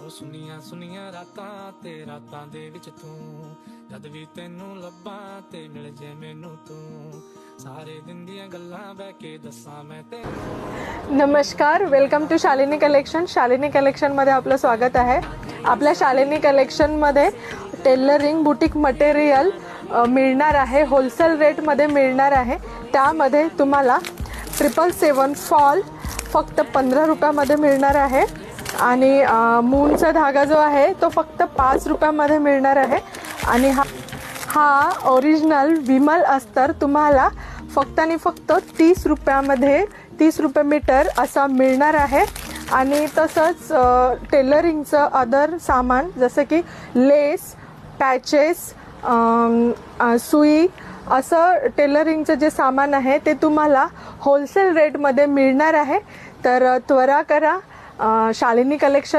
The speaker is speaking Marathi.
ਸੁਨੀਆਂ ਸੁਨੀਆਂ ਰਾਤਾਂ ਤੇ ਰਾਤਾਂ ਦੇ ਵਿੱਚ ਤੂੰ ਜਦ ਵੀ ਤੈਨੂੰ ਲੱਭਾਂ ਤੇ ਮਿਲ ਜੇ ਮੈਨੂੰ ਤੂੰ ਸਾਰੇ ਦਿਨ ਦੀਆਂ ਗੱਲਾਂ ਬਹਿ ਕੇ ਦੱਸਾਂ ਮੈਂ ਤੈਨੂੰ। नमस्कार, welcome to Shalini collection. Shalini कलेक्शनमध्ये आपलं स्वागत आहे. आपल्या शालिनी कलेक्शनमध्ये टेलरिंग बुटीक मटेरियल मिळणार आहे, होलसेल रेटमध्ये मिळणार आहे. त्यामध्ये तुम्हाला 777 फॉल फक्त 15 रुपयामध्ये मिळणार आहे आणि मूनचा धागा जो आहे तो फक्त 5 रुपयामध्ये मिळणार आहे आणि हा ओरिजिनल विमल अस्तर तुम्हाला फक्त आणि फक्त 30 रुपयामध्ये 30 रुपये मीटर असा मिळणार आहे. आणि तसंच टेलरिंगचं अदर सामान जसं की लेस, पॅचेस, सुई असं टेलरिंगचं जे सामान आहे ते तुम्हाला होलसेल रेटमध्ये मिळणार आहे. तर त्वरा करा, शालिनी कलेक्शन